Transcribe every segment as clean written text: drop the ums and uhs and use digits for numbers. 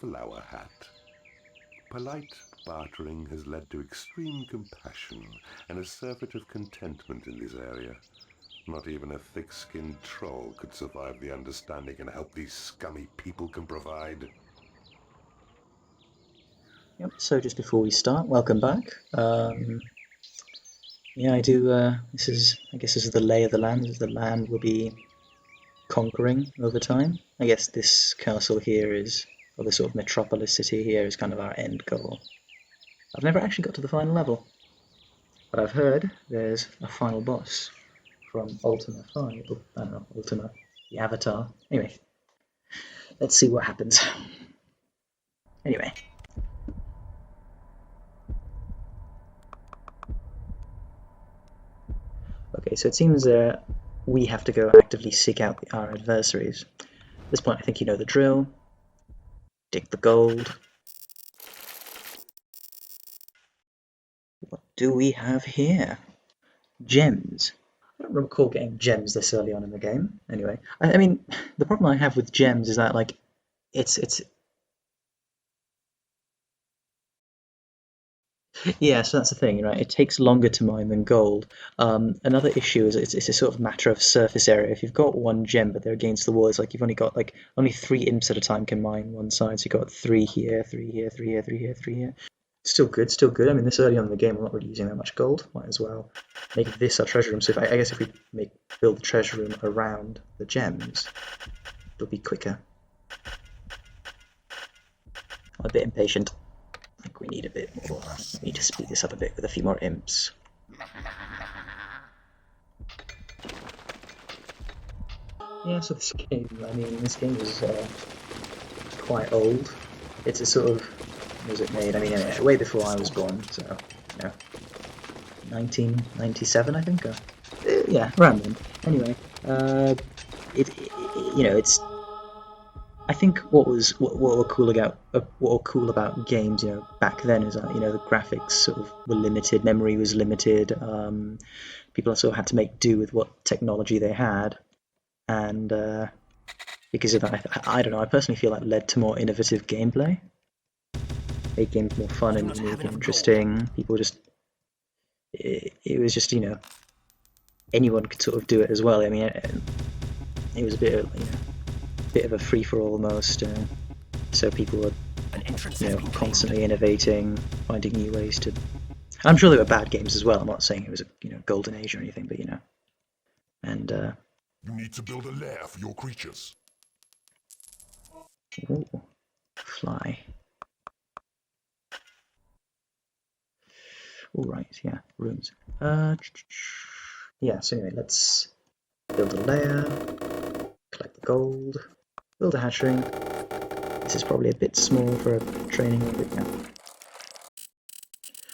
Flowerhat. Polite bartering has led to extreme compassion and a surfeit of contentment in this area. Not even a thick-skinned troll could survive the understanding and help these scummy people can provide. Yep, so just before we start, welcome back. Yeah, I do, I guess this is the lay of the land. This is the land we'll be conquering over time. I guess this castle here is, or the sort of metropolis city here is kind of our end goal. I've never actually got to the final level, but I've heard there's a final boss from Ultima 5, or, I don't know, Ultima, the Avatar. Anyway, let's see what happens. Anyway. Okay, so it seems we have to go actively seek out our adversaries. At this point, I think you know the drill. Dig the gold. What do we have here? Gems. I don't recall getting gems this early on in the game. Anyway, I mean, the problem I have with gems is that, like, it's yeah, so that's the thing, right? It takes longer to mine than gold. Another issue is it's a sort of matter of surface area. If you've got one gem but they're against the wall, it's like you've only got like only 3 imps at a time can mine one side. So you've got 3 here, 3 here, 3 here, 3 here, 3 here. Still good, still good. I mean, this early on in the game, we're not really using that much gold. Might as well make this our treasure room. So I guess if we build the treasure room around the gems, it'll be quicker. I'm a bit impatient. I think we need a bit more. We need to speed this up a bit with a few more imps. Yeah, so this game is quite old. It's a sort of, when was it made? I mean, way before I was born, so, you know, 1997, I think, or, yeah, around then. Anyway, it's, I think what were cool about games, back then is that the graphics sort of were limited, memory was limited. People sort of had to make do with what technology they had, and because of that, I don't know. I personally feel that led to more innovative gameplay, made games more fun and unique and interesting. People just, it was just anyone could sort of do it as well. I mean, it was a bit of a free-for-all almost, so people were constantly innovating, finding new ways to. I'm sure there were bad games as well. I'm not saying it was a golden age or anything, but and You need to build a lair for your creatures. ooh, fly. All right, yeah, rooms. Yeah. So anyway, let's build a lair, collect the gold, build a hatch ring. This is probably a bit small for a training room, but yeah.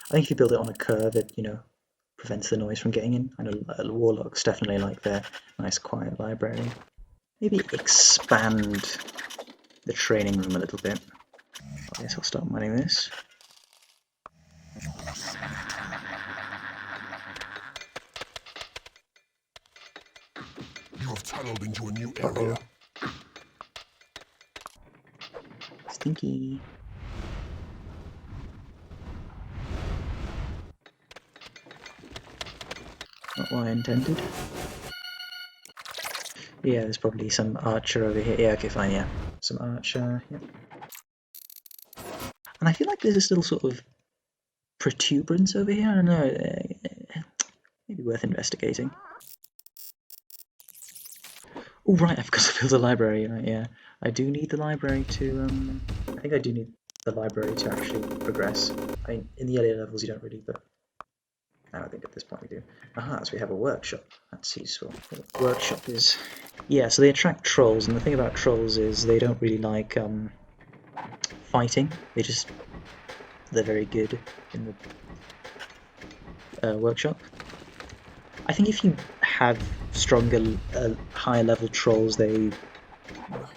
I think if you build it on a curve, it prevents the noise from getting in. I know warlocks definitely like their nice quiet library. Maybe expand the training room a little bit. I guess I'll start mining this. You have tunneled into a new area. Stinky. Not what I intended. Yeah, there's probably some archer over here. Yeah, okay, fine, yeah. Some archer, yeah. And I feel like there's this little sort of protuberance over here. I don't know. Maybe worth investigating. Oh, right, I've got to build a library. Right, yeah. I do need the library to, I think I do need the library to actually progress. I mean, in the earlier levels you don't really, but I think at this point we do. Aha, so we have a workshop. That's useful. The workshop is... Yeah, so they attract trolls, and the thing about trolls is they don't really like fighting. They're very good in the workshop. I think if you have stronger, higher level trolls, they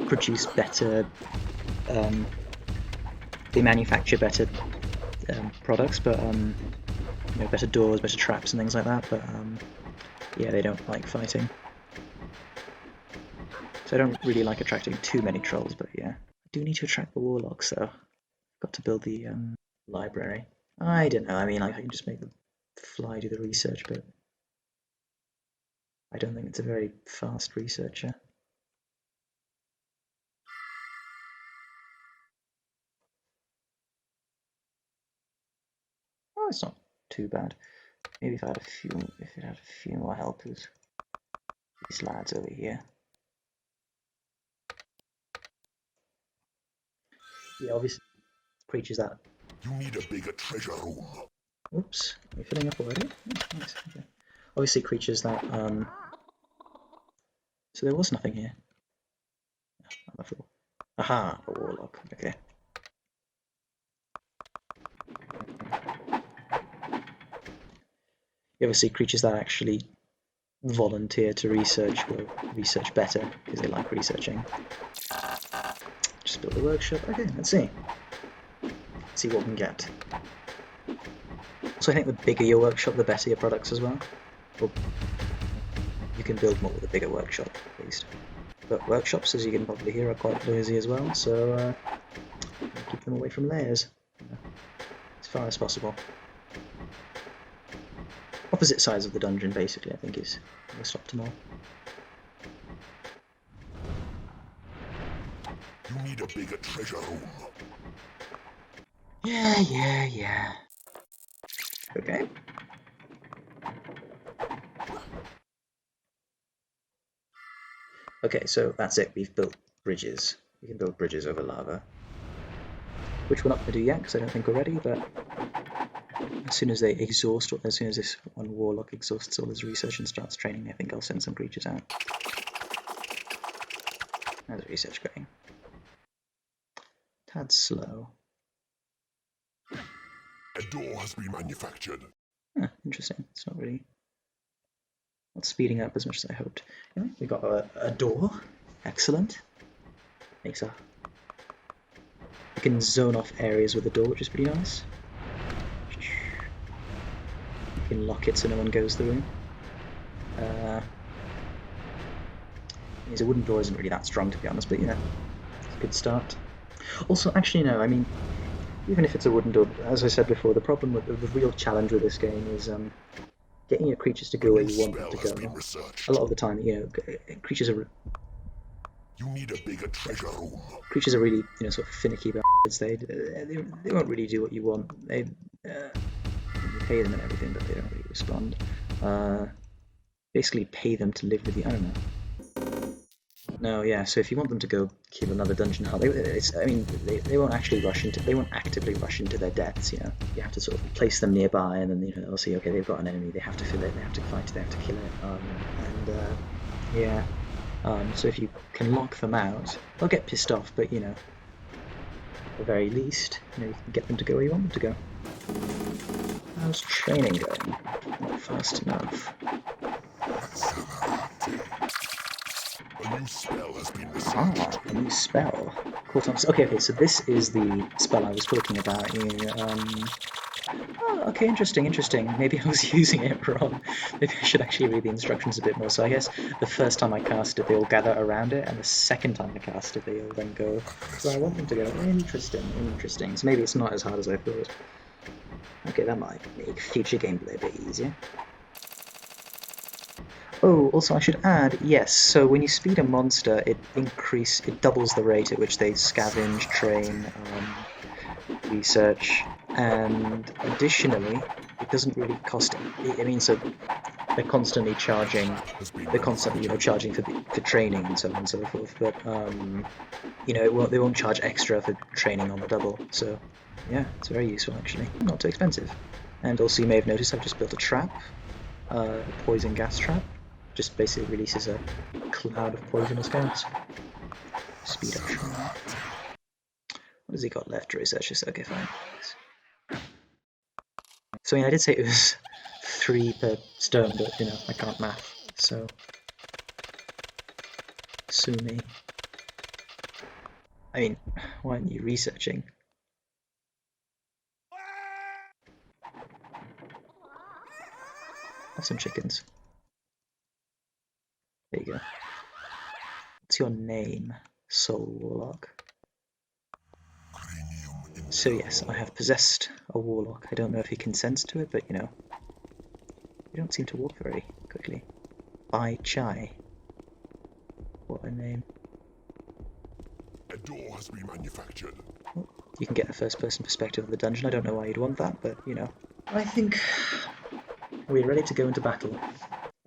produce better, they manufacture better products, but better doors, better traps and things like that, but yeah, they don't like fighting. So I don't really like attracting too many trolls, but yeah. do need to attract the warlocks, though. Got to build the library. I don't know. I mean, like, I can just make them fly do the research, but I don't think it's a very fast researcher. Oh, it's not too bad. Maybe if it had a few more helpers. These lads over here. Yeah, obviously creatures that. You need a bigger treasure room. Oops, are we filling up already? Oh, nice. Okay. Obviously creatures that. So there was nothing here. On the floor. Aha, a warlock. Okay. You ever see creatures that actually volunteer to research will research better because they like researching. Just build a workshop. Okay, let's see. Let's see what we can get. So I think the bigger your workshop, the better your products as well. Well, you can build more with a bigger workshop, at least. But workshops, as you can probably hear, are quite noisy as well, so keep them away from layers as far as possible. Opposite sides of the dungeon, basically, I think is most optimal. You need a bigger treasure room. Yeah. Okay. Okay, so that's it. We've built bridges. We can build bridges over lava. Which we're not going to do yet, because I don't think we're ready, but as soon as they exhaust, or as soon as this one warlock exhausts all his research and starts training, I think I'll send some creatures out. How's research going? Tad slow. A door has been manufactured. Interesting. It's not speeding up as much as I hoped. Anyway, we got a door. Excellent. You can zone off areas with the door, which is pretty nice. You can lock it so no one goes through. A wooden door isn't really that strong, to be honest, but you know, it's a good start. Also, actually, no, I mean, even if it's a wooden door, as I said before, the problem with the real challenge with this game is getting your creatures to go where you want them to go. A lot of the time, you know, creatures are. You need a bigger treasure room. Creatures are really, you know, sort of finicky bastards. They won't really do what you want. You pay them and everything, but they don't really respond. Basically, pay them to live with you. I don't know. No, yeah. So if you want them to go kill another dungeon hub, they won't actually rush into. They won't actively rush into their deaths. You know, you have to sort of place them nearby, and then you know they'll see. Okay, they've got an enemy. They have to fill it. They have to fight. They have to kill it. Yeah. So if you can lock them out, they'll get pissed off. But you know, at the very least, you know, you can get them to go where you want them to go. How's training going? Not fast enough. A new spell has been researched. A new spell. Okay, so this is the spell I was talking about. Okay, interesting. Maybe I was using it wrong. Maybe I should actually read the instructions a bit more. So I guess the first time I cast it, they all gather around it, and the second time I cast it, they all then go where I want them to go. Interesting. So maybe it's not as hard as I thought. Okay, that might make future gameplay a bit easier. Oh, also I should add, yes, so when you speed a monster, it doubles the rate at which they scavenge, train, research, and additionally, it doesn't really cost. I mean, so they're constantly charging. They're constantly, you know, charging for training and so on and so forth. But you know, they won't charge extra for training on the double. So yeah, it's very useful actually. Not too expensive. And also, you may have noticed I've just built a trap, a poison gas trap. Just basically releases a cloud of poisonous gas. Speed up trap. What has he got left? Research this. Okay, fine. So I did say it was 3 per stone, but you know, I can't math, so sue me. I mean, why aren't you researching? Have some chickens. There you go. What's your name, Soul Warlock? So yes, I have possessed a warlock. I don't know if he consents to it, but you know, you don't seem to walk very quickly. Bai Chai. What a name. A door has been manufactured. Well, you can get a first-person perspective of the dungeon. I don't know why you'd want that, but you know. I think we're ready to go into battle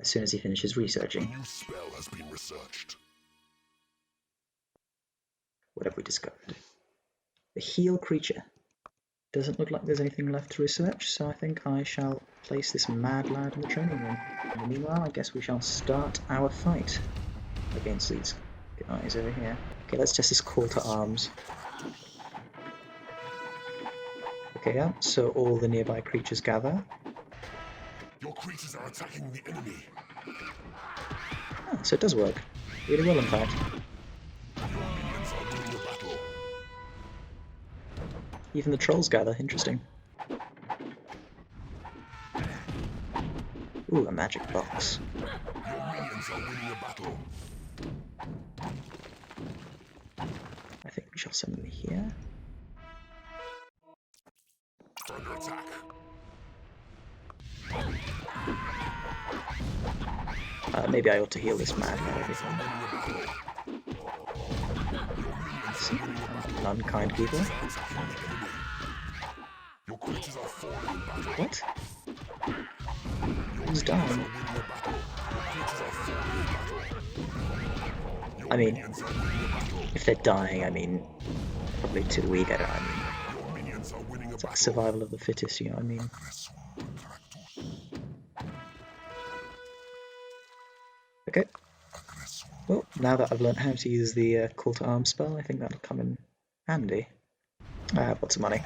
as soon as he finishes A researching. new spell has been researched. What have we discovered? The heal creature. Doesn't look like there's anything left to research, so I think I shall place this mad lad in the training room. In the meanwhile, I guess we shall start our fight against these guys over here. Okay, let's test this call to arms. Okay, yeah, so all the nearby creatures gather. Your creatures are attacking the enemy. Ah, so it does work. Really well, in fact. Your minions are winning the battle. Even the trolls gather. Interesting. Ooh, a magic box. Your minions are winning the battle. I think we shall send them here. Under attack. Maybe I ought to heal this mad lad every time. An unkind people. Your creatures are falling in battle. What? Who's dying? I mean, if they're dying, I mean, probably too weak. I mean, Your minions are winning a it's like battle. survival of the fittest, you know what I mean? Okay. Well, now that I've learned how to use the call to arms spell, I think that'll come in handy. I have lots of money.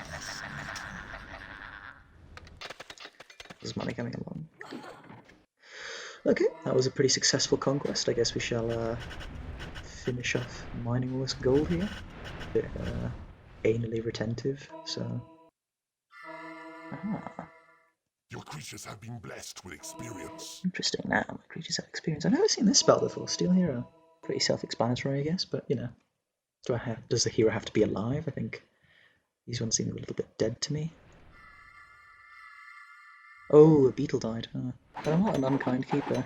There's money coming along. Okay, that was a pretty successful conquest. I guess we shall finish off mining all this gold here. A bit anally retentive, so... Ah, Your creatures have been blessed with experience. interesting. Now, my creatures have experience. I've never seen this spell before. Steel Hero. Pretty self-explanatory, I guess, but, you know. Does the hero have to be alive? I think these ones seem a little bit dead to me. Oh, a beetle died. But I'm not an unkind keeper.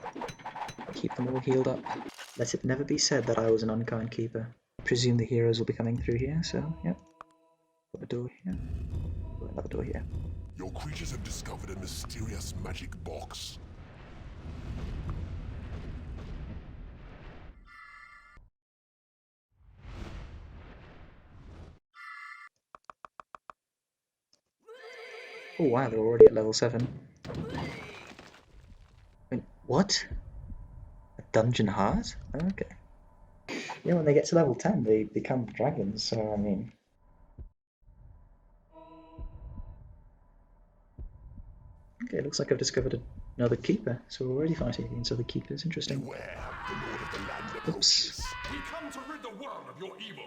I keep them all healed up. Let it never be said that I was an unkind keeper. I presume the heroes will be coming through here, so, yep. Put a door here. Put another door here. Your creatures have discovered a mysterious magic box. Oh wow, they're already at level 7. Wait, what? A dungeon heart? Okay. Yeah, when they get to level 10, they become dragons, so I mean... Okay, it looks like I've discovered another keeper, so we're already fighting against other keepers. Interesting. Beware, the lord of the land Oops. approaches. We come to rid the world of your evil.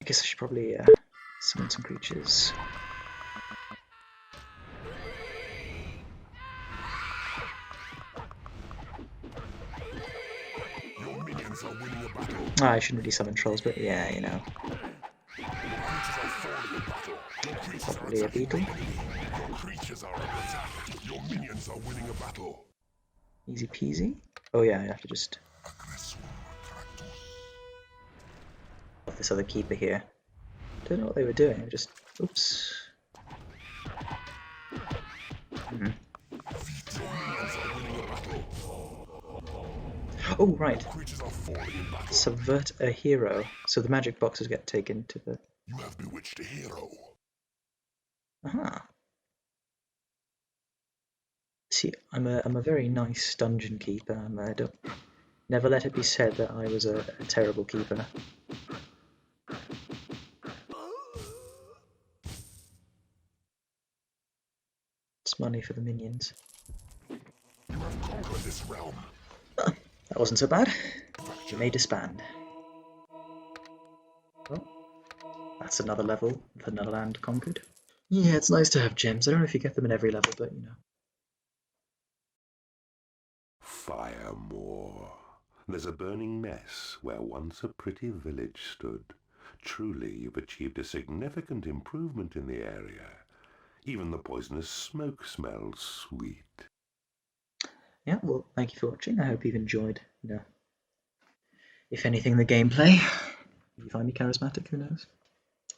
I guess I should probably summon some creatures. Your minions are winning a battle. I shouldn't really summon trolls, but yeah, you know. Your creatures are falling in battle. Your creatures are Probably a attacking the beetle. enemy. Your creatures are under attack. Your minions are winning a battle. Easy peasy. Oh yeah, I have to just... Got this other keeper here. Don't know what they were doing, just... Oops. Oh, right. Your creatures are falling in battle. Subvert a hero. So the magic boxes get taken to the... You have bewitched a hero. Aha. See, I'm a very nice dungeon keeper. Never let it be said that I was a terrible keeper. It's money for the minions. You have conquered this realm. That wasn't so bad. You may disband. Well, that's another level of another land conquered. Yeah, it's nice to have gems. I don't know if you get them in every level, but you know. Fire more. There's a burning mess where once a pretty village stood. Truly, you've achieved a significant improvement in the area. Even the poisonous smoke smells sweet. Yeah, well, thank you for watching. I hope you've enjoyed, if anything, the gameplay. If you find me charismatic, who knows?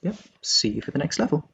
Yep, see you for the next level.